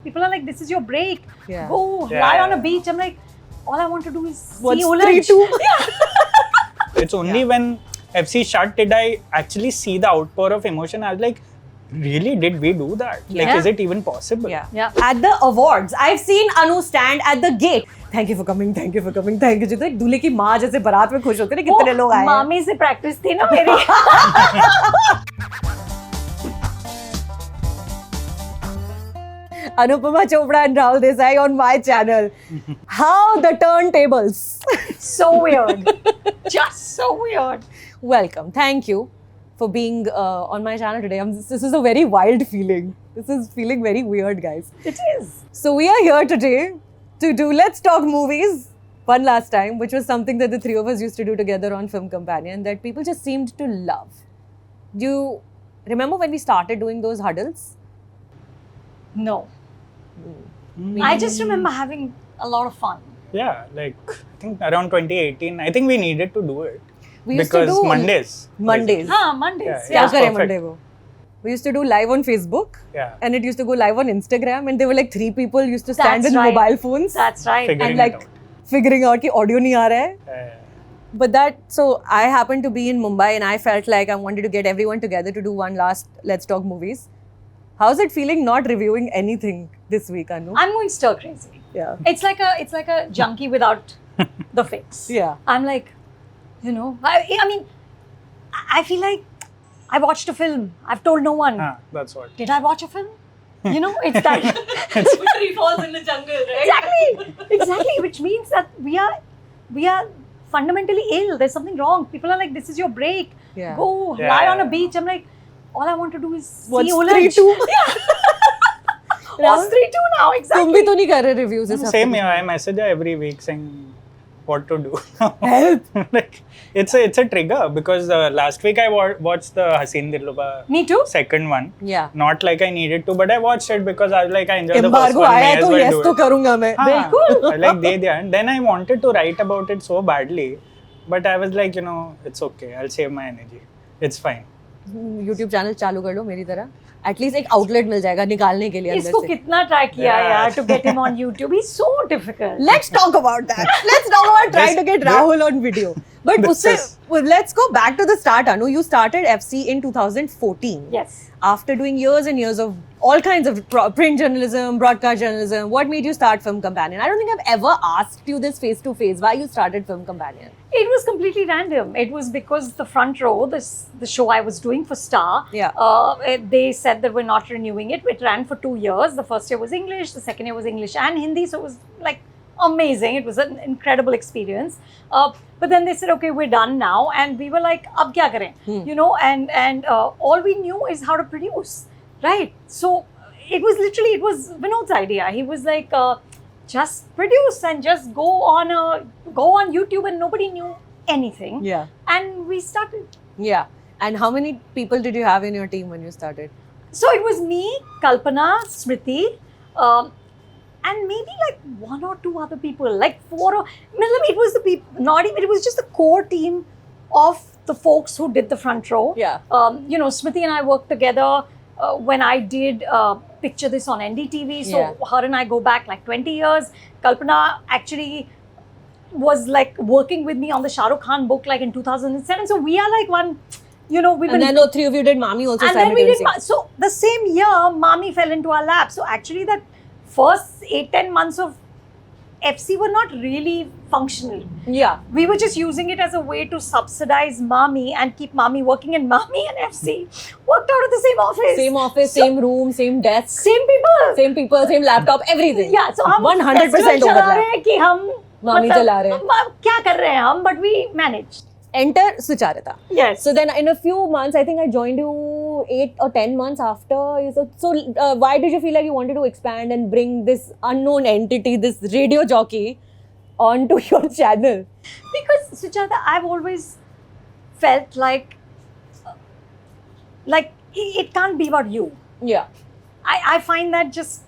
People are like, this is your break. Yeah. Go Yeah, lie yeah. on a beach. I'm like, all I want to do is What's see Olange. 3-2? It's only when FC shut did I actually see the outpour of emotion. I was like, really? Did we do that? Like, Yeah. is it even possible? Yeah. Yeah. At the awards, I've seen Anu stand at the gate. Thank you for coming, thank you for coming, thank you. जितना एक दूल्हे की माँ जैसे बारात में खुश होते हैं ना कितने लोग आए हैं. मामी से प्रैक्टिस थी ना मेरी. Anupama Chopra and Rahul Desai on my channel. How the turntables. So weird. Just so weird. Welcome. Thank you for being on my channel today. This is a very wild feeling. This is feeling very weird, guys. It is. So we are here today to do Let's Talk Movies one last time, which was something that the three of us used to do together on Film Companion that people just seemed to love. Do you remember when we started doing those huddles? No. Mm. I just remember having a lot of fun. Yeah, like, I think around 2018, I think we needed to do it. We used because to do Mondays. Mondays. हाँ, Mondays. Yeah, क्या was करें perfect. Monday को? We used to do live on Facebook. Yeah. And it used to go live on Instagram, and there were like 3 people used to stand That's with right. mobile phones That's right. Figuring and it like out. figuring out कि audio नहीं आ रहा है. Yeah. But so I happened to be in Mumbai and I felt like I wanted to get everyone together to do one last Let's Talk Movies. How's it feeling not reviewing anything this week, Anu? I'm going stir crazy. Yeah. It's like a junkie without the fix. Yeah. I'm like, you know, I mean, I feel like I watched a film. I've told no one. That's what. Did I watch a film? You know, it's that. He falls in the jungle, right? Exactly. Which means that we are fundamentally ill. There's something wrong. People are like, this is your break. Yeah. Go Yeah, lie on yeah. a beach. I'm like, all I want to do is What's see Olange. 3-2? What's 3-2 now? Exactly. तुम भी तो नहीं कर रहे reviews इस Same हफ्ते? here. I message her every week saying what to do. Help. Like, it's a trigger because last week I watched the Haseen Dilruba Me too. second one. Yeah. Not like I needed to, but I watched it because I was like, I enjoyed the first Embargo one. आया May है as तो well yes do तो it. करूँगा मैं. हाँ, बिल्कुल. like they did. Then I wanted to write about it so badly, but I was like, it's okay. I'll save my energy. It's fine. YouTube channel चालू कर लो मेरी तरह. At least एक outlet मिल जाएगा निकालने के लिए अंदर इसको से. कितना ट्राई किया Yeah. यार to get him on YouTube. He's so difficult. Let's talk about that. Let's talk about trying to get Rahul on video. But This उससे is- let's go back to the start, Anu. You started FC in 2014. Yes. After doing years and years of all kinds of print journalism, broadcast journalism, what made you start Film Companion? I don't think I've ever asked you this face to face, why you started Film Companion. It was completely random. It was because the front row, the show I was doing for Star, Yeah. they said that we're not renewing it. It ran for 2 years. The first year was English, the second year was English and Hindi. So it was like amazing. It was an incredible experience. But then they said, okay, we're done now. And we were like, ab kya kare? You know, and all we knew is how to produce, right? So it was Vinod's idea. He was like, just produce and just go on YouTube, and nobody knew anything. Yeah. And we started. Yeah. And how many people did you have in your team when you started? So it was me, Kalpana, Smriti, and maybe like 1 or 2 other people, like 4 or it was the people, not even, it was just the core team of the folks who did the front row. Yeah. Smriti and I worked together when I did Picture This on NDTV. So Yeah. her and I go back like 20 years. Kalpana actually was like working with me on the Shah Rukh Khan book like in 2007. So we are like one, we've And been... then the 3 of you did Mami also And then we did, simultaneously. so the same year, Mami fell into our lap. So actually that first 8-10 months of FC were not really functional. Yeah. We were just using it as a way to subsidize Mami and keep Mami working, and Mami and FC worked out of the same office. Same office, So- same room, same desk, Same people. same people, same laptop, everything. Yeah, so हम 100% festival चला overlap. रहे हैं कि हम Mami चला रहे हैं. हम क्या कर रहे हैं हम, but we managed. Enter Sucharita. Yes. So then in a few months, I think I joined you 8 or 10 months after. So why did you feel like you wanted to expand and bring this unknown entity, this radio jockey, onto your channel? Because Suchata, I've always felt like it can't be about you. Yeah. I find that just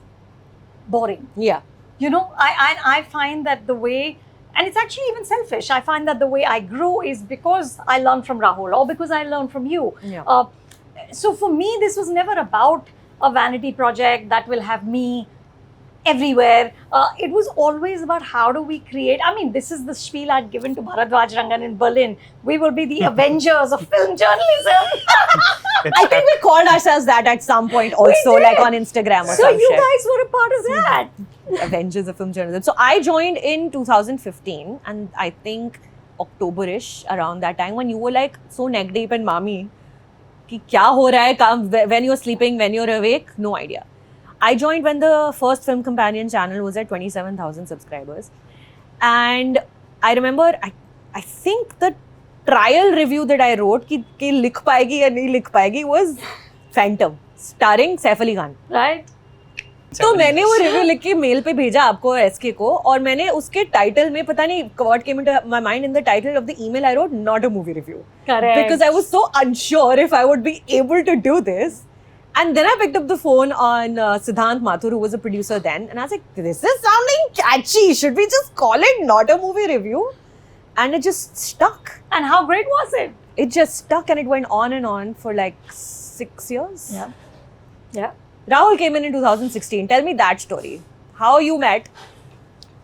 boring. Yeah. I find that the way, and it's actually even selfish, I find that the way I grew is because I learned from Rahul or because I learned from you. Yeah. So for me, this was never about a vanity project that will have me everywhere. It was always about how do we create. I mean, this is the spiel I'd given to Bharadwaj Rangan in Berlin. We will be the Avengers of film journalism. I think we called ourselves that at some point also, did. like on Instagram or So some you shit. guys were a part of that. Avengers of film journalism. So I joined in 2015, and I think October-ish, around that time, when you were like so neck deep and mommy, कि क्या हो रहा है काम, when you're sleeping, when you're awake, no idea. I joined when the first Film Companion channel was at 27,000 subscribers, and I remember I think the trial review that I wrote कि लिख पाएगी या नहीं लिख पाएगी was Phantom, starring Saif Ali Khan. Right? तो मैंने वो रिव्यू लिख के मेल पे भेजा आपको एसके को, और मैंने उसके टाइटल में पता नहीं what came into my mind in the title of the email I wrote, not a movie review. Correct. Because I was so unsure if I would be able to do this. And then I picked up the phone on Siddhant Mathur, who was a producer then, and I was like, this is sounding catchy. Should we just call it not a movie review? And it just stuck. And how great was it? It just stuck, and it went on and on for like 6 years. Yeah. Yeah. Rahul came in 2016. Tell me that story. How you met?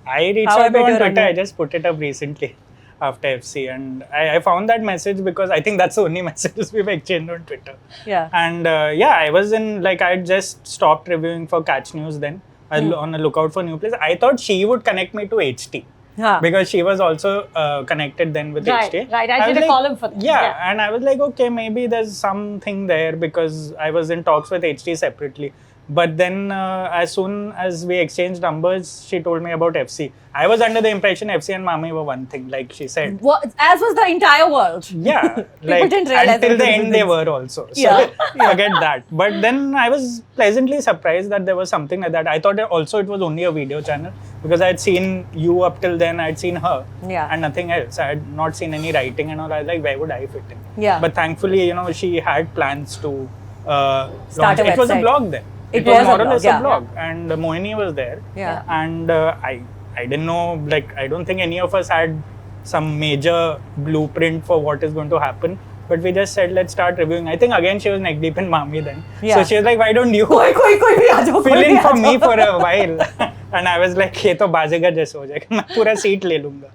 I reached How I out met on your Twitter. Anu. I just put it up recently after FC, and I found that message because I think that's the only messages we've exchanged on Twitter. Yeah. And yeah, I was in, like, I just stopped reviewing for Catch News then. On a lookout for new place. I thought she would connect me to HT. Huh. Because she was also connected then with Right, HT. right. I was did a like, column for them. Yeah, Yeah. and I was like, okay, maybe there's something there because I was in talks with HT separately. But then as soon as we exchanged numbers, she told me about FC. I was under the impression FC and Mami were one thing, like she said. Well, as was the entire world. Yeah, like didn't realize until it the was end they things. were also. So Yeah. forget that. But then I was pleasantly surprised that there was something like that. I thought also it was only a video channel because I had seen you up till then, I had seen her Yeah. and nothing else. I had not seen any writing and all. I was like, where would I fit in? Yeah. But thankfully, you know, she had plans to Start launch. a It was a website. blog then. It was was a more or blog, less yeah. a blog, and Mohini was there. Yeah. And I didn't know, like, I don't think any of us had some major blueprint for what is going to happen. But we just said, let's start reviewing. I think again she was neck deep in Mami then. Yeah. So she was like, why don't you कोई भी आ जाओ, fill कोई भी in uh for जाओ. me for a while? And I was like, ये तो बाजीगर जैसे हो जाएगा, मैं पूरा सीट ले लूँगा.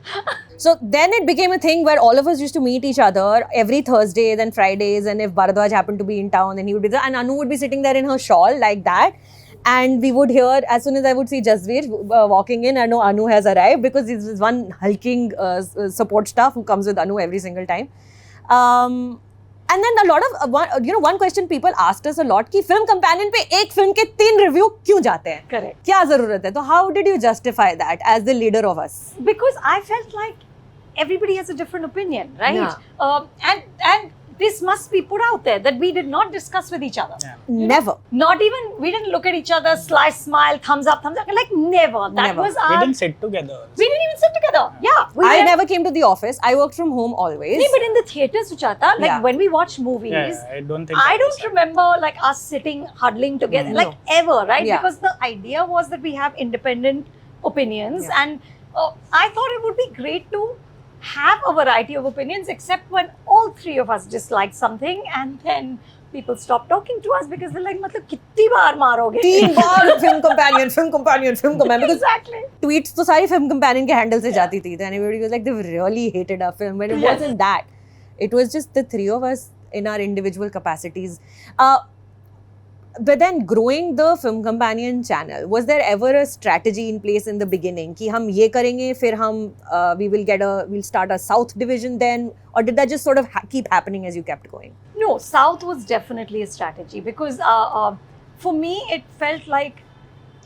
So then it became a thing where all of us used to meet each other every Thursday, then Fridays, and if Bharadwaj happened to be in town, then he would be there, and Anu would be sitting there in her shawl like that. And we would hear, as soon as I would see Jasveer walking in, I know Anu has arrived because this is one hulking support staff who comes with Anu every single time. And then a lot of, one question people asked us a lot कि Film Companion पे एक film के 3 review क्यों जाते हैं? Correct. क्या ज़रूरत है? तो how did you justify that as the leader of us? Because I felt like everybody has a different opinion, right? Yeah. And this must be put out there that we did not discuss with each other. Yeah. Never. Not even, we didn't look at each other, smile, thumbs up, like never. That Never. was We our. didn't sit together. We didn't even sit together. Yeah. We I were- never came to the office. I worked from home always. Nee, but in the theatre, Sujata, like Yeah. when we watch movies, Yeah, I don't think. I that was don't remember like us sitting huddling together, No. like ever, right? Yeah. Because the idea was that we have independent opinions, Yeah. and I thought it would be great to have a variety of opinions, except when all 3 of us disliked something, and then people stopped talking to us because they're like, "मतलब कितनी बार मारोगे?" 3 बार film companion. Because Exactly. tweets तो सारी Film Companion के handle से जाती थी. Then everybody was like, they really hated our film. But it Yes. wasn't that. It was just the 3 of us in our individual capacities. But then growing the Film Companion channel, was there ever a strategy in place in the beginning कि हम ये करेंगे, फिर हम we'll start a South division then, or did that just sort of keep happening as you kept going? No, South was definitely a strategy because for me it felt like,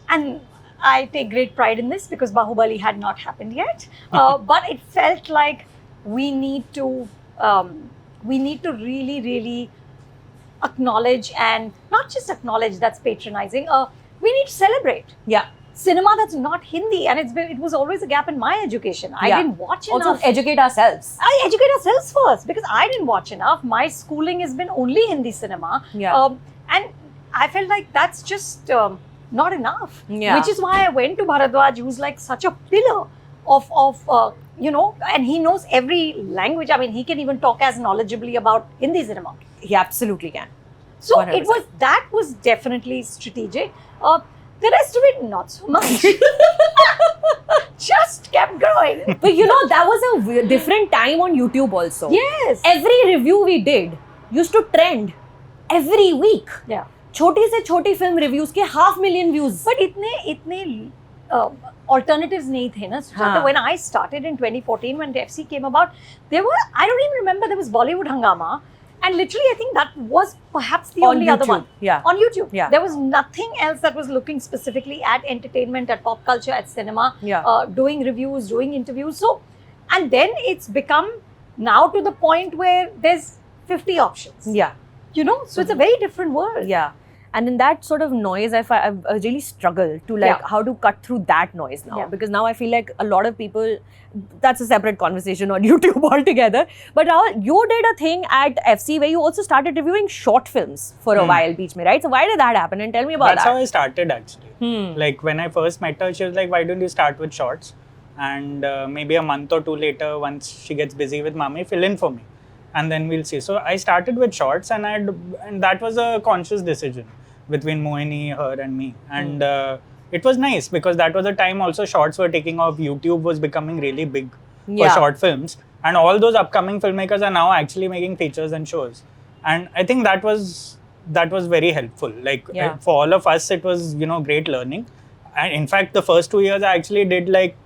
and I take great pride in this because Bahubali had not happened yet, but it felt like we need to really, really acknowledge, and not just acknowledge, that's patronizing. We need to celebrate Yeah. cinema that's not Hindi, and it was always a gap in my education. I Yeah. didn't watch Also enough. educate ourselves. I educate ourselves first because I didn't watch enough. My schooling has been only Hindi cinema. Yeah. And I felt like that's just not enough. Yeah. Which is why I went to Bharadwaj, who's like such a pillar of and he knows every language. I mean, he can even talk as knowledgeably about Hindi cinema. He absolutely can. So 100%. that was definitely strategic. The rest of it, not so much. Just kept growing. But you know, that was a different time on YouTube also. Yes. Every review we did used to trend every week. Yeah. छोटी से छोटी film reviews के 500,000 views. But इतने alternatives नहीं थे ना. हाँ. When I started in 2014, when FC came about, there were, I don't even remember, there was Bollywood Hangama. And literally, I think that was perhaps the On only other YouTube, one. yeah. On YouTube. Yeah. There was nothing else that was looking specifically at entertainment, at pop culture, at cinema, Yeah. doing reviews, doing interviews. So, and then it's become now to the point where there's 50 options. Yeah. You know, so it's a very different world. Yeah. And in that sort of noise, I really struggle to like Yeah. how to cut through that noise now. Yeah. Because now I feel like a lot of people, that's a separate conversation on YouTube altogether. But Rahul, you did a thing at FC where you also started reviewing short films for a while, beach mein, right? So why did that happen? And tell me about That's that. how I started actually. Like when I first met her, she was like, why don't you start with shorts? And maybe a month or two later, once she gets busy with Mummy, fill in for me. And then we'll see. So I started with shorts and that was a conscious decision between Mohini, her and me. And it was nice because that was a time also shorts were taking off. YouTube was becoming really big for short films. And all those upcoming filmmakers are now actually making features and shows. And I think that was very helpful. Like for all of us, it was, great learning. And in fact, the first 2 years I actually did like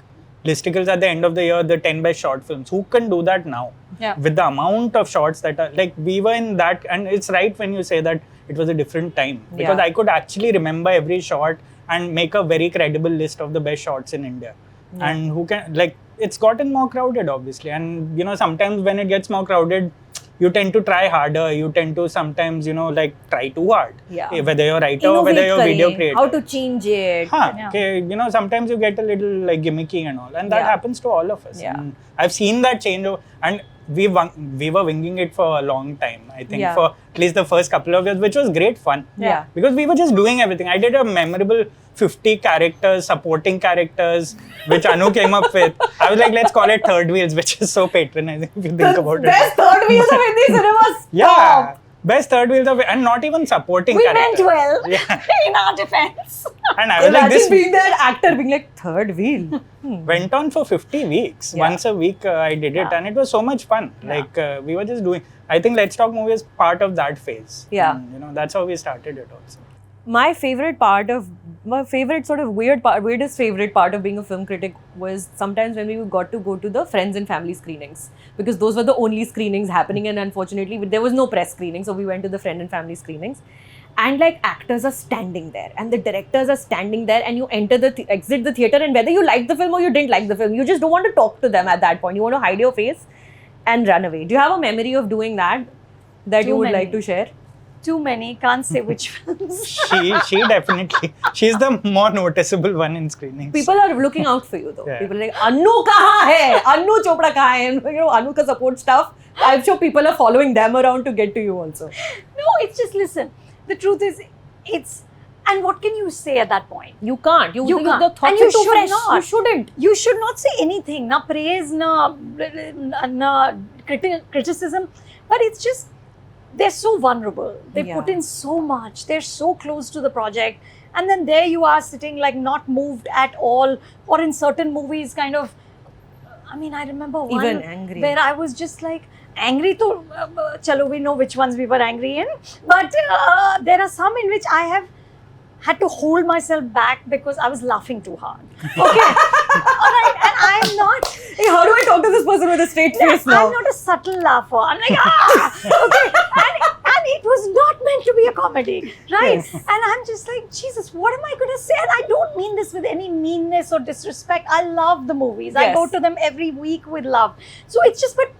listicles at the end of the year, the 10 best short films. Who can do that now? Yeah. With the amount of shorts that are like, we were in that, and it's right when you say that it was a different time because I could actually remember every short and make a very credible list of the best shots in India. And who can, like, it's gotten more crowded obviously, and sometimes when it gets more crowded, you tend to try harder, you tend to sometimes like try too hard, whether you're a writer or whether you're a video creator, how to change it. Okay, sometimes you get a little like gimmicky and all, and that happens to all of us. And I've seen that change, and we were winging it for a long time, I think, for at least the first couple of years, which was great fun. Because we were just doing everything. I did a memorable 50 characters, supporting characters, which Anu came up with. I was like, let's call it third wheels, which is so patronizing if you think about it. Best third wheels of Hindi cinema. Yeah. Best third wheels of, and not even supporting We characters. meant well Yeah. in our defense. And I was like, Imagine this being that actor being like, third wheel. went on for 50 weeks. Once a week I did it, and it was so much fun. Like we were just doing, I think Let's Talk Movie is part of that phase. Yeah. And, that's how we started it also. My favorite sort of weirdest favorite part of being a film critic was sometimes when we got to go to the friends and family screenings, because those were the only screenings happening, and unfortunately there was no press screening, so we went to the friend and family screenings, and like actors are standing there and the directors are standing there, and you exit the theater, and whether you liked the film or you didn't like the film, you just don't want to talk to them at that point. You want to hide your face and run away. Do you have a memory of doing that you would like to share? Too many, can't say which films. She definitely, she's the more noticeable one in screenings. People are looking out for you though. Yeah. People are like, Anu kahan hai? Anu Chopra kahan hai? And Anu ka support stuff. I'm sure people are following them around to get to you also. No, it's just, listen, the truth is, and what can you say at that point? You can't. You can't. The thoughts And you are too should fresh. not. You shouldn't. You should not say anything, na praise, na criticism, but it's just, they're so vulnerable. They put in so much. They're so close to the project. And then there you are sitting like not moved at all, or in certain movies kind of, I mean, I remember one Even angry. where I was just like, angry to, chalo, we know which ones we were angry in. But there are some in which I have had to hold myself back because I was laughing too hard. Okay. All right. And I'm not. Hey, how do I talk to this person with a straight face now? I'm not a subtle laugher. I'm like, okay. And it was not meant to be a comedy, right? Yes. And I'm just like, Jesus, what am I going to say? And I don't mean this with any meanness or disrespect. I love the movies. I Yes. go to them every week with love. So it's just, but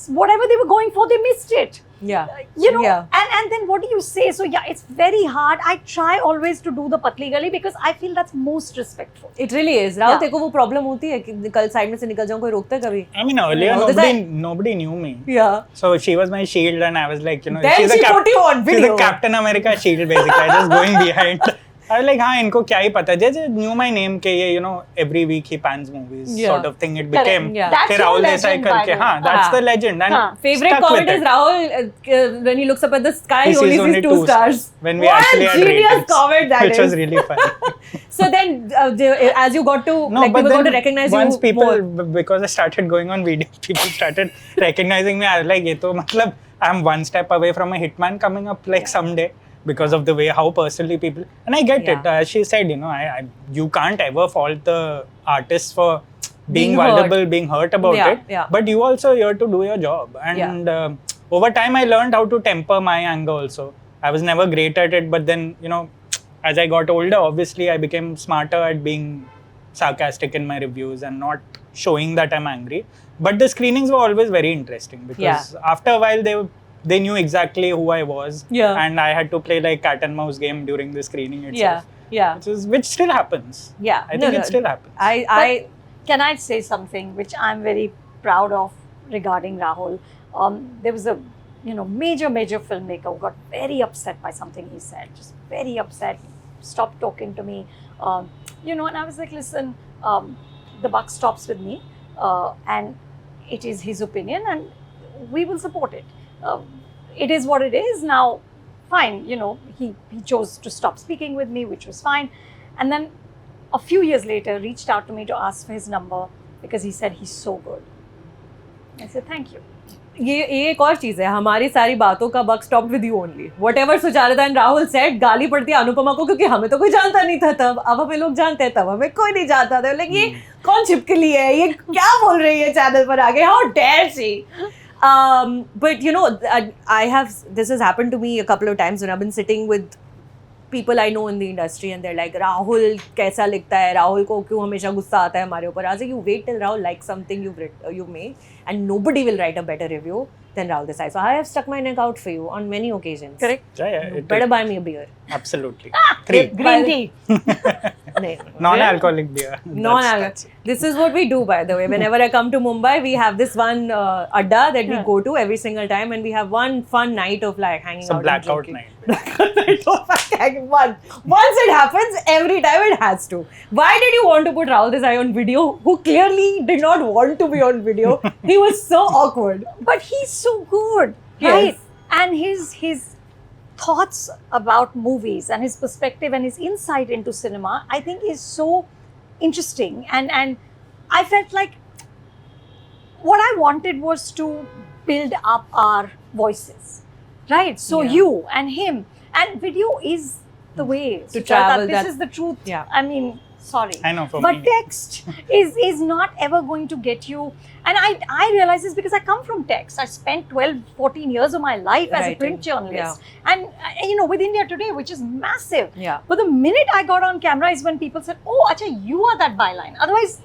whatever they were going for, they missed it. Yeah. And then what do you say? So yeah, it's very hard. I try always to do the patli gali because I feel that's most respectful. It really is. Rahul, Yeah. तेरे को वो problem होती है कि कल side में से निकल जाऊँ, कोई रोकता है कभी? I mean, earlier nobody knew me. Yeah. So she was my shield, and I was like, Then she put you on she's video. the Captain America shield basically. I was just going behind. I was like, हाँ इनको क्या ही पता. They just knew my name के ये, you know, every week he pans movies Yeah. sort of thing it became. Yeah. That's फिर your Rahul Desai legend, by करके, the way. हाँ, that's हाँ. the legend. And हाँ. Favorite stuck with comment is it. Rahul when he looks up at the sky, He he only sees sees 2 stars. when we What actually a had genius ratings, comment that which is. was really funny. So then, as you got to, No, like, but people got then to recognize once you people, more. because I started going on video, people started recognizing me. I was like, ये तो मतलब I'm one step away from a hitman coming up like someday because of the way how personally people, and I get Yeah. it. As she said, you know, you can't ever fault the artists for being Being hurt. vulnerable, being hurt about Yeah, it. yeah. But you also here to do your job, and over time I learned how to temper my anger. Also, I was never great at it, but then you know, as I got older, obviously I became smarter at being sarcastic in my reviews and not showing that I'm angry. But the screenings were always very interesting because after a while they knew exactly who I was, Yeah. and I had to play like cat and mouse game during the screening itself. Yeah. Which still happens. Yeah. I think it still happens. I Can I say something which I'm very proud of regarding Rahul? There was a major filmmaker who got very upset by something he said, just very upset, stopped talking to me. And I was like, listen, the buck stops with me, and it is his opinion, and we will support it. It is what it is. Now, fine, he chose to stop speaking with me, which was fine. And then a few years later, reached out to me to ask for his number because he said he's so good. I said, thank you. ये एक और चीज है, हमारी सारी बातों का buck stop with you only. Whatever Sujata and Rahul said, गाली पड़ती है अनुपमा को क्योंकि हमें तो कोई जानता नहीं था तब. अब हमें लोग जानते हैं, तब हमें कोई नहीं जानता था. लाइक ये कौन छिपकली है, ये क्या बोल रही है चैनल पर आके, how dare she. But this has happened to me a couple of times when I've been sitting with people I know in the industry and they're like, Rahul कैसा लिखता है, राहुल को क्यों हमेशा गुस्सा आता है हमारे ऊपर. I was like, you wait till Rahul likes something you've made and nobody will write a better review than Rahul Desai. So I have stuck my neck out for you on many occasions. Correct. Yeah, Better buy me a beer. Absolutely. 3. Green tea. Non-alcoholic beer. Non-alcoholic. This is what we do, by the way. Whenever I come to Mumbai, we have this one adda that we go to every single time, and we have one fun night of like hanging It's a out. blackout and night. Once it happens, every time it has to. Why did you want to put Rahul Desai on video, who clearly did not want to be on video? He was so awkward. But he's so good, Yes. right? And his thoughts about movies and his perspective and his insight into cinema, I think is so interesting. And I felt like what I wanted was to build up our voices, right? So Yeah. you and him, and video is the way To Sujata, travel This that- is the truth. Yeah. I mean, sorry. I know, for But me. text is not ever going to get you. And I realize this because I come from text. I spent 12, 14 years of my life as a Writing. print journalist. And, with India Today, which is massive. Yeah. But the minute I got on camera is when people said, oh, acha, you are that byline. Otherwise,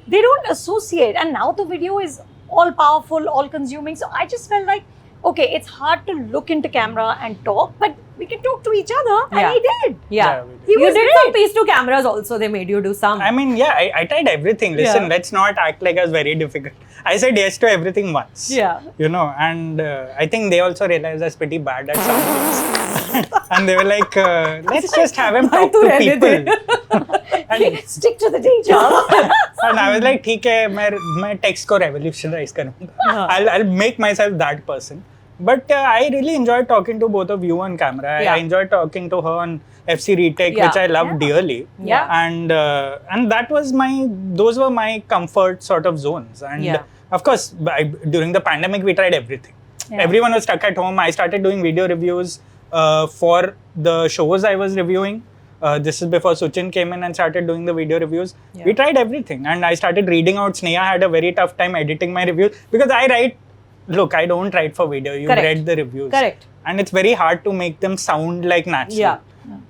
they don't associate. And now the video is all powerful, all consuming. So I just felt like, okay, it's hard to look into camera and talk, but we can talk to each other. Yeah. And he did. Yeah. we did. He You was did great. some piece to cameras also. They made you do some. I mean, yeah, I tried everything. Listen, Yeah. let's not act like it's very difficult. I said yes to everything once. Yeah. And I think they also realized I was pretty bad at some things. And they were like, let's just have him talk to people. and, Stick to the day job. and I was like, ठीक है, मैं text को revolutionize करूँगा. I'll make myself that person. But I really enjoyed talking to both of you on camera. Yeah. I enjoyed talking to her on FC Retake, Yeah. which I love Yeah. dearly. Yeah. And that was those were my comfort sort of zones. And Yeah. of course, during the pandemic, we tried everything. Yeah. Everyone was stuck at home. I started doing video reviews for the shows I was reviewing. This is before Suchin came in and started doing the video reviews. Yeah. We tried everything. And I started reading out. Sneha had a very tough time editing my reviews because I don't write for video. You Correct. read the reviews. Correct. And it's very hard to make them sound like natural. Yeah.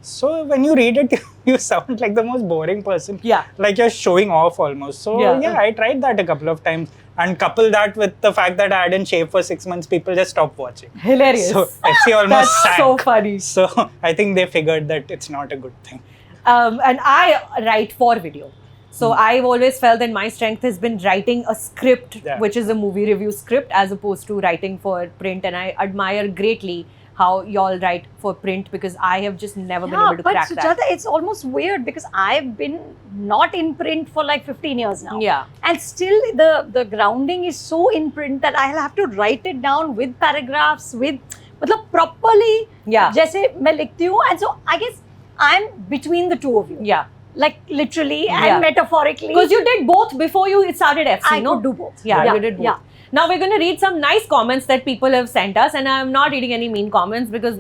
So when you read it, you sound like the most boring person. Yeah. Like you're showing off almost. So Yeah. I tried that a couple of times. And couple that with the fact that I hadn't shaved for 6 months, people just stopped watching. Hilarious. So FC almost That's sank. so funny. So I think they figured that it's not a good thing. And I write for video. So I've always felt that my strength has been writing a script, Yeah. which is a movie review script, as opposed to writing for print. And I admire greatly how y'all write for print, because I have just never been Yeah, able to but crack Sujata, that. it's almost weird because I've been not in print for like 15 years now. Yeah. And still the grounding is so in print that I'll have to write it down with paragraphs, with मतलब properly Yeah. जैसे मैं लिखती हूँ. And so I guess I'm between the two of you. Yeah. Like literally Yeah. and metaphorically. Because you did both before you started FC, I no? could do both. Yeah, you did both. Yeah. Now we're going to read some nice comments that people have sent us, and I'm not reading any mean comments because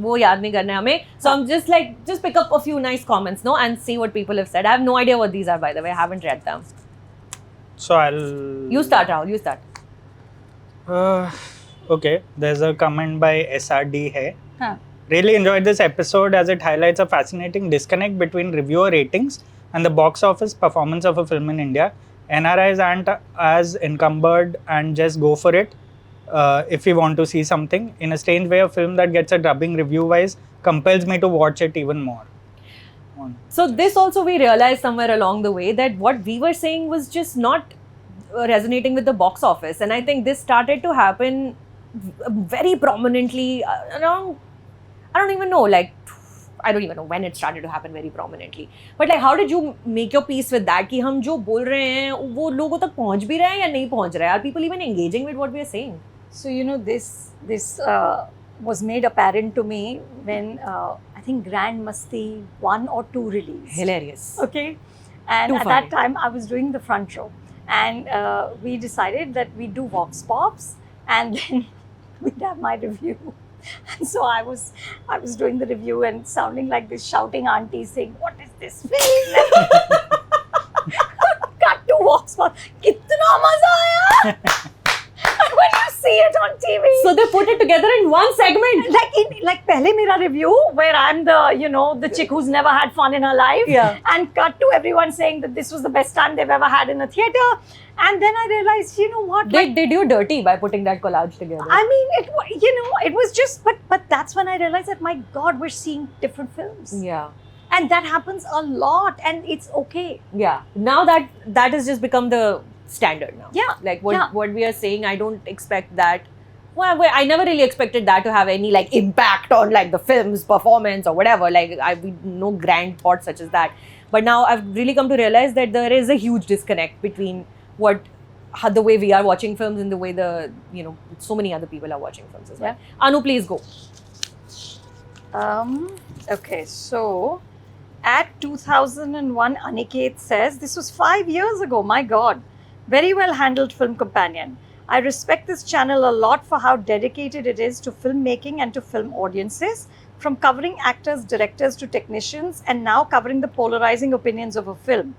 वो याद नहीं करना है हमें. So I'm just pick up a few nice comments, no, and see what people have said. I have no idea what these are, by the way. I haven't read them. So I'll. You start, Rahul. You start. Okay, there's a comment by SRD hai. Huh. Really enjoyed this episode as it highlights a fascinating disconnect between reviewer ratings and the box office performance of a film in India. NRIs aren't as encumbered and just go for it if we want to see something. In a strange way, a film that gets a drubbing review-wise compels me to watch it even more. So this also we realized somewhere along the way that what we were saying was just not resonating with the box office, and I think this started to happen very prominently around, I don't even know, like I don't even know when it started to happen very prominently. But like, how did you make your peace with that? कि हम जो बोल रहे हैं वो लोगों तक पहुंच भी रहे हैं या नहीं पहुंच रहे हैं? Are people even engaging with what we are saying? So you know this was made apparent to me when I think Grand Masti 1 or 2 released. Hilarious. Okay, and Too at funny. that time I was doing the front row, and we decided that we do Vox Pops, and then we'd have my review. And so I was doing the review and sounding like this shouting auntie saying, "What is this film?" Cut to Vox Pop. Kitna maza aaya! When you see it on TV. So they put it together in one segment. Like पहले मेरा review where I'm the chick who's never had fun in her life, Yeah. and cut to everyone saying that this was the best time they've ever had in a theater, and then I realized, you know what, They did you dirty by putting that collage together. I mean, it was just, but that's when I realized that, my God, we're seeing different films, Yeah. and that happens a lot, and it's okay. Yeah. Now that has just become the standard now. Yeah. Like Yeah. what we are saying, I don't expect that. Well, I never really expected that to have any like impact on like the film's performance or whatever. Like we no grand thought such as that. But now I've really come to realize that there is a huge disconnect between how the way we are watching films and the way so many other people are watching films as well. Anu, please go. Okay, so at 2001, Aniket says, this was 5 years ago, my God. Very well handled, Film Companion. I respect this channel a lot for how dedicated it is to filmmaking and to film audiences, from covering actors, directors to technicians, and now covering the polarizing opinions of a film.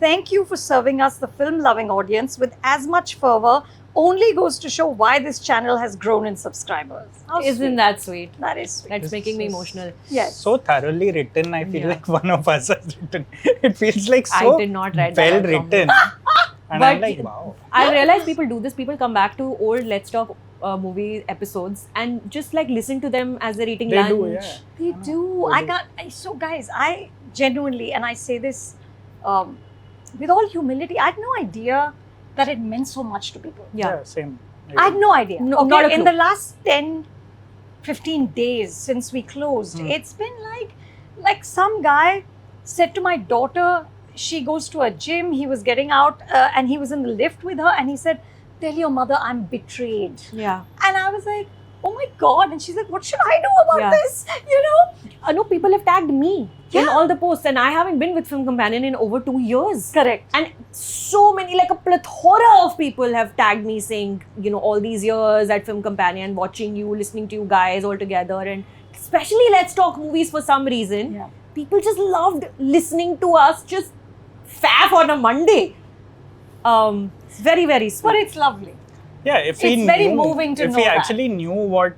Thank you for serving us, the film-loving audience, with as much fervor. Only goes to show why this channel has grown in subscribers. How Isn't sweet. that sweet? That is sweet. That's making me emotional. Yes. So thoroughly written, I feel Yeah. like one of us has written. It feels like so I did not write that well out from written. And But I'm like, wow. I realize people do this. People come back to old Let's Talk movie episodes and just like listen to them as they're eating They lunch. do, yeah. They do. They I do. can't. So, guys, I genuinely, and I say this with all humility, I had no idea that it meant so much to people. Yeah. Same. I had no idea. No, not a in clue. the last 10, 15 days since we closed, it's been like some guy said to my daughter, she goes to a gym, he was getting out and he was in the lift with her, and he said, "Tell your mother I'm betrayed." Yeah. And I was like, oh my God. And she's like, what should I do about Yeah. this? You know? No, people have tagged me in Yeah. all the posts, and I haven't been with Film Companion in over 2 years. Correct. And so many, like a plethora of people have tagged me saying, all these years at Film Companion, watching you, listening to you guys all together, and especially Let's Talk Movies for some reason. Yeah. People just loved listening to us just faff on a Monday. It's very, very sweet. But it's lovely. Yeah, if we It's very knew, moving to if know we that. actually knew what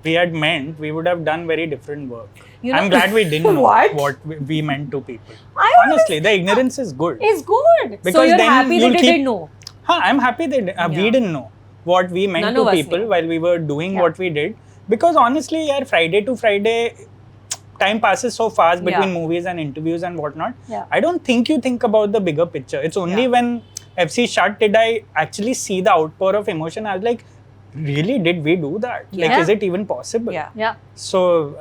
we had meant, we would have done very different work. You know- I'm glad we didn't know What? what we meant to people. I Honestly, the ignorance is good. It's good. Because so you're then happy you'll that they keep- didn't know. I'm happy that we Yeah. didn't know what we meant None to of us people knew. while we were doing Yeah. what we did. Because honestly, yeah, Friday to Friday, time passes so fast between Yeah. movies and interviews and whatnot. Yeah. I don't think you think about the bigger picture. It's only Yeah. when FC shut did I actually see the outpour of emotion. I was like, really, did we do that? Like, Yeah. is it even possible? Yeah. Yeah. So,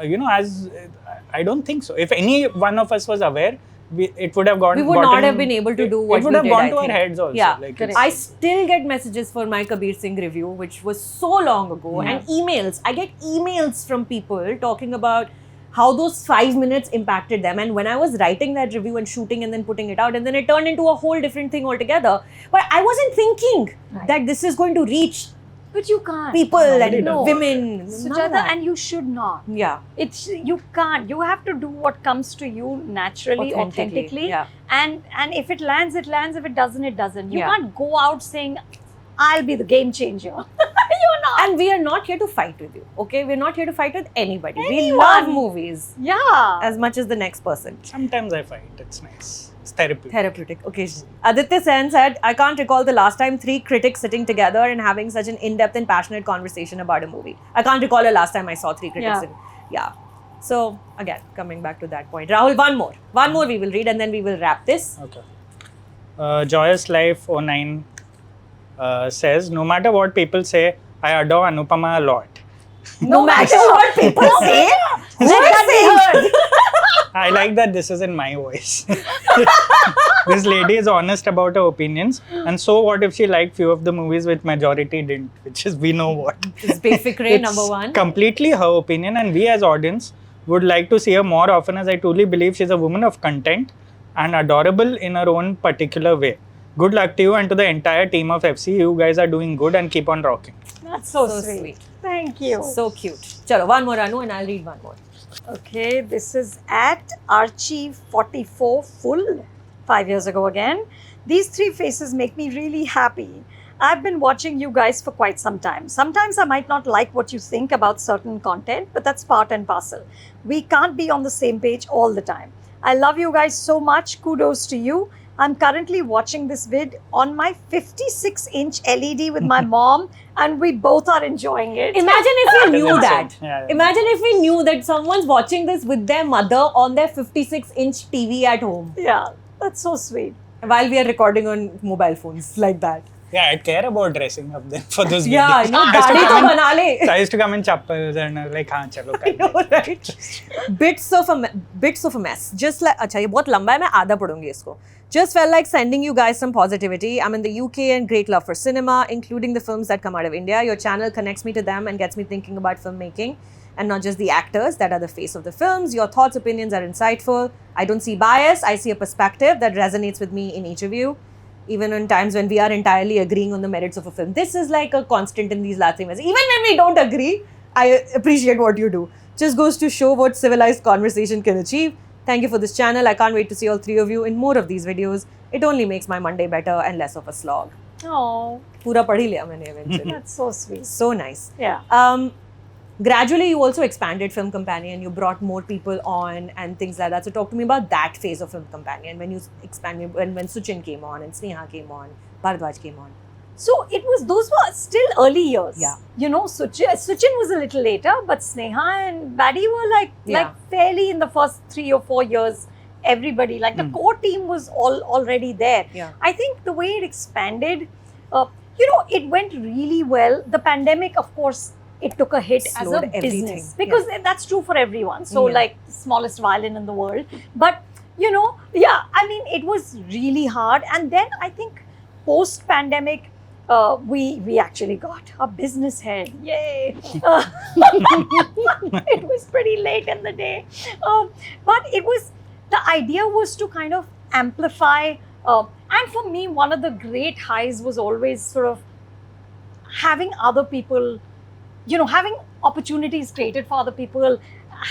I don't think so. If any one of us was aware, it would have gone. We would not have been able to do what it would we have did, gone I to think. our heads also. Yeah. Like, Correct. it's- I still get messages for my Kabir Singh review, which was so long ago, Yeah. and emails. I get emails from people talking about how those 5 minutes impacted them. And when I was writing that review and shooting and then putting it out, and then it turned into a whole different thing altogether. But I wasn't thinking Right. that this is going to reach But you can't. people Nobody and does. women. None of Sujata, that. and you should not. Yeah. It's you can't. You have to do what comes to you naturally, authentically. Yeah. And if it lands, it lands. If it doesn't, it doesn't. You Yeah. can't go out saying, "I'll be the game changer." You're not. And we are not here to fight with you, okay? We're not here to fight with anybody. We Anyone. love movies Yeah. as much as the next person. Sometimes I fight. It's nice. It's therapy. Therapeutic, occasionally. Aditya Sen said, I can't recall the last time 3 critics sitting together and having such an in-depth and passionate conversation about a movie. I can't recall the last time I saw 3 critics. Yeah. So, again, coming back to that point. Rahul, one more. One more we will read and then we will wrap this. Okay. Joyous Life 09 says, no matter what people say, I adore Anupama a lot. No matter what people say, Let that be heard. I like that this is in my voice. This lady is honest about her opinions. And so what if she liked few of the movies which majority didn't? Which is, we know what. It's Basic Ray, number 1. Completely her opinion, and we as audience would like to see her more often, as I truly believe she's a woman of content and adorable in her own particular way. Good luck to you and to the entire team of FC. You guys are doing good and keep on rocking. That's so, So sweet. sweet. Thank you. So cute. Chalo, one more Anu and I'll read one more. Okay, this is at Archie44 full 5 years ago again. These 3 faces make me really happy. I've been watching you guys for quite some time. Sometimes I might not like what you think about certain content, but that's part and parcel. We can't be on the same page all the time. I love you guys so much. Kudos to you. I'm currently watching this vid on my 56-inch LED with my mom, and we both are enjoying it. Imagine if we knew That's that. insane. Yeah. Imagine if we knew that someone's watching this with their mother on their 56-inch TV at home Yeah, that's so sweet. while we are recording on mobile phones like that. Yeah, I'd care about dressing up then for those Yeah, videos. you know, I used to दाढ़ी तो come in- बना ले. So I used to come in chappals and like, हाँ चलो कर I know, right? Bits of a mess. Just like, अच्छा ये बहुत लंबा है, मैं आधा पढ़ूंगी इसको. Just felt like sending you guys some positivity. I'm in the UK and great love for cinema, including the films that come out of India. Your channel connects me to them and gets me thinking about filmmaking and not just the actors that are the face of the films. Your thoughts, opinions are insightful. I don't see bias. I see a perspective that resonates with me in each of you, even in times when we are entirely agreeing on the merits of a film. This is like a constant in these last 3 months. Even when we don't agree, I appreciate what you do. Just goes to show what civilized conversation can achieve. Thank you for this channel. I can't wait to see all 3 of you in more of these videos. It only makes my Monday better and less of a slog. Oh, Pura पढ़ ही लिया मैंने eventually. that's so sweet. So nice. Yeah. Gradually, you also expanded Film Companion. You brought more people on and things like that. So talk to me about that phase of Film Companion when you expanded, when Suchin came on and Sneha came on, Bharadwaj came on. So those were still early years. Yeah. You know, Suchin was a little later, but Sneha and Baddy were like fairly in the first 3 or 4 years. Everybody, like the core team was already there. Yeah. I think the way it expanded, it went really well. The pandemic, of course, it took a hit as a Slowed everything. business because that's true for everyone. So Yeah. like smallest violin in the world. But, I mean, it was really hard. And then I think post-pandemic, we actually got a business head. Yay! It was pretty late in the day. But the idea was to kind of amplify. And for me, one of the great highs was always sort of having other people, having opportunities created for other people,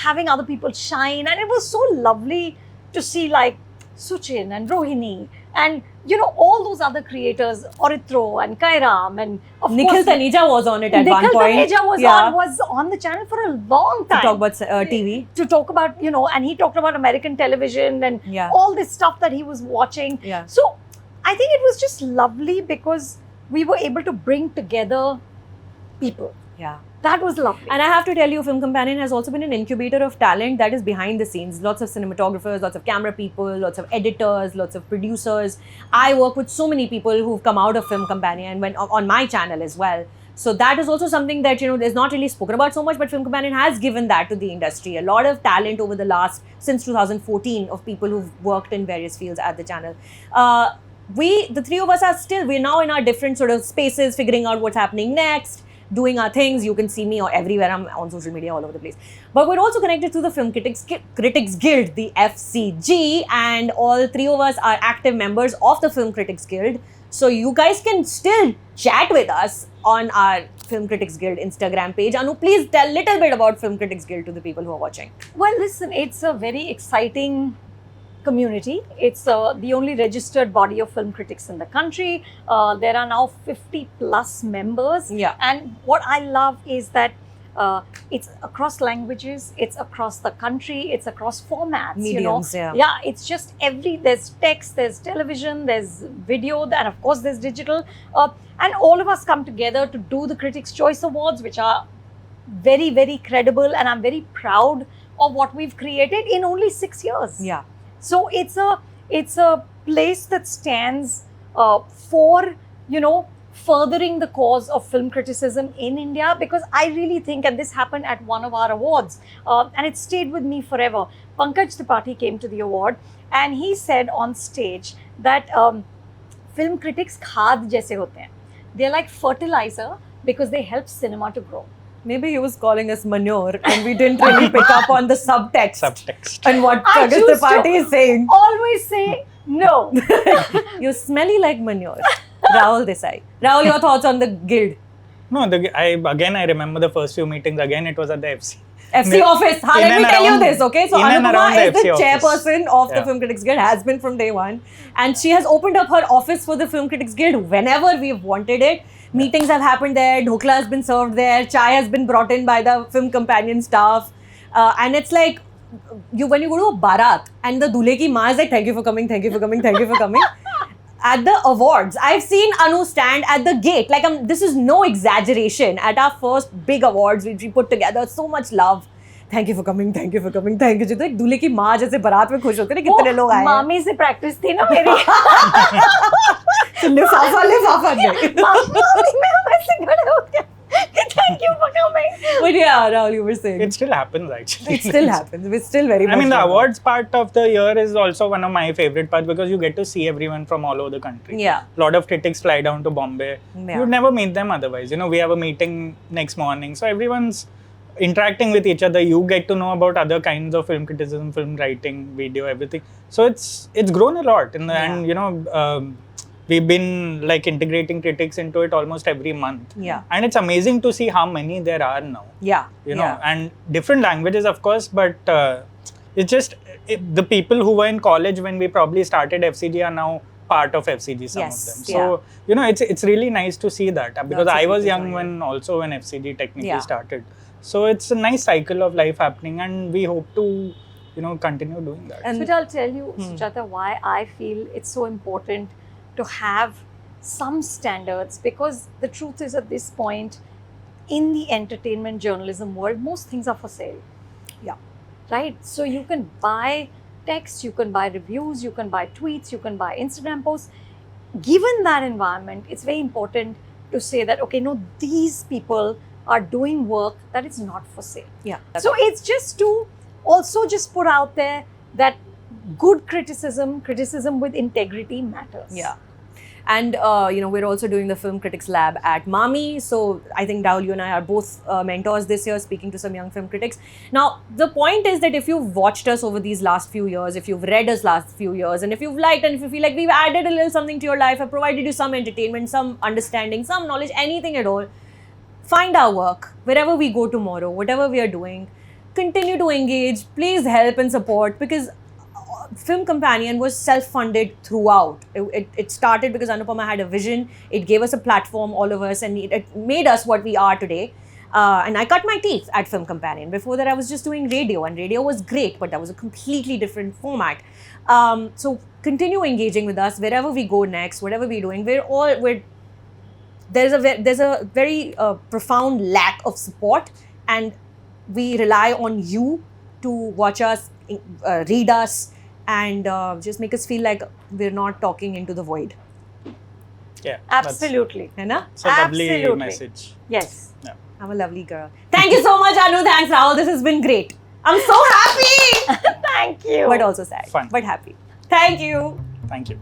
having other people shine. And it was so lovely to see like Suchin and Rohini and, all those other creators, Oritro and Kairam and of Nikhil course, Taneja was on it at Nikhil one point. Taneja was on the channel for a long to time. talk about TV. To talk about, and he talked about American television and Yeah. all this stuff that he was watching. Yeah. So I think it was just lovely because we were able to bring together people. Yeah. That was lovely. And I have to tell you, Film Companion has also been an incubator of talent that is behind the scenes. Lots of cinematographers, lots of camera people, lots of editors, lots of producers. I work with so many people who've come out of Film Companion when on my channel as well. So that is also something that, is not really spoken about so much, but Film Companion has given that to the industry. A lot of talent over the last, since 2014, of people who've worked in various fields at the channel. The three of us we're now in our different sort of spaces, figuring out what's happening next, doing our things. You can see me everywhere. I'm on social media all over the place. But we're also connected to the Film Critics Guild, the FCG, and all three of us are active members of the Film Critics Guild. So you guys can still chat with us on our Film Critics Guild Instagram page. Anu, please tell a little bit about Film Critics Guild to the people who are watching. Well, listen, it's a very exciting community. It's the only registered body of film critics in the country. There are now 50 plus members. Yeah. And what I love is that it's across languages, it's across the country, it's across formats. Mediums, Yeah, it's just there's text, there's television, there's video, and of course there's digital. And all of us come together to do the Critics' Choice Awards, which are very, very credible. And I'm very proud of what we've created in only 6 years. Yeah. So it's a place that stands for, furthering the cause of film criticism in India, because I really think, and this happened at one of our awards, and it stayed with me forever. Pankaj Tripathi came to the award and he said on stage that film critics खाद जैसे होते हैं. They're like fertilizer because they help cinema to grow. Maybe he was calling us manure and we didn't really pick up on the subtext. And what I Pankaj choose Tripathi is saying. Always say no. You're smelly like manure. Rahul Desai. Rahul, your thoughts on the guild? No, I remember the first few meetings. Again, it was at the FC. FC office. Let me tell you this, okay? So Anupama is the chairperson of the Film Critics Guild, has been from day one. And she has opened up her office for the Film Critics Guild whenever we've wanted it. Meetings have happened there, dhokla has been served there, chai has been brought in by the Film Companion staff. And it's like, when you go to a barat and the dulhe ki maa is like, thank you for coming, thank you for coming, thank you for coming. At the awards, I've seen Anu stand at the gate. Like, this is no exaggeration. At our first big awards, which we put together, so much love. Thank you for coming, thank you for coming, thank you. तो एक दूल्हे की माँ जैसे बारात में खुश होते हैं कितने लोग आए मामी से प्रैक्टिस थी ना मेरी लिफाफा दे मामी मैं वैसे खड़े हो गए thank you for coming. But yeah, Rahul, you were saying it still happens actually. It still happens. We're still very much. I mean, the awards part of the year is also one of my favorite parts because you get to see everyone from all over the country. Yeah. A lot of critics fly down to Bombay. Yeah. You'd never meet them otherwise. We have a meeting next morning, so everyone's interacting with each other. You get to know about other kinds of film criticism, film writing, video, everything. So it's grown a lot, and we've been like integrating critics into it almost every month. Yeah. And it's amazing to see how many there are now. Yeah. And different languages, of course, but it's just the people who were in college when we probably started FCG are now part of FCG, some of them. So, it's really nice to see that because I was young when FCG technically started. So it's a nice cycle of life happening and we hope to, continue doing that. But I'll tell you, Sujata, why I feel it's so important to have some standards, because the truth is at this point in the entertainment journalism world, most things are for sale. Yeah. Right? So you can buy text, you can buy reviews, you can buy tweets, you can buy Instagram posts. Given that environment, it's very important to say that, okay, no, these people are doing work that is not for sale. Yeah. So it's just to also just put out there that good criticism with integrity matters. Yeah. And, we're also doing the Film Critics Lab at MAMI. So I think, Rahul, you and I are both mentors this year, speaking to some young film critics. Now, the point is that if you've watched us over these last few years, if you've read us last few years, and if you've liked and if you feel like we've added a little something to your life, have provided you some entertainment, some understanding, some knowledge, anything at all, find our work wherever we go tomorrow, whatever we are doing. Continue to engage. Please help and support, because Film Companion was self-funded throughout. It started because Anupama had a vision. It gave us a platform, all of us, and it made us what we are today. And I cut my teeth at Film Companion. Before that, I was just doing radio, and radio was great, but that was a completely different format. So continue engaging with us wherever we go next, whatever we're doing. There's a very profound lack of support, and we rely on you to watch us, read us, and just make us feel like we're not talking into the void. Yeah. Absolutely. है ना? It's a lovely Absolutely. message. Yes. Yeah. I'm a lovely girl. Thank you so much, Anu. Thanks, Rahul. This has been great. I'm so happy, Thank you. but also sad, Fun. but happy. Thank you. Thank you.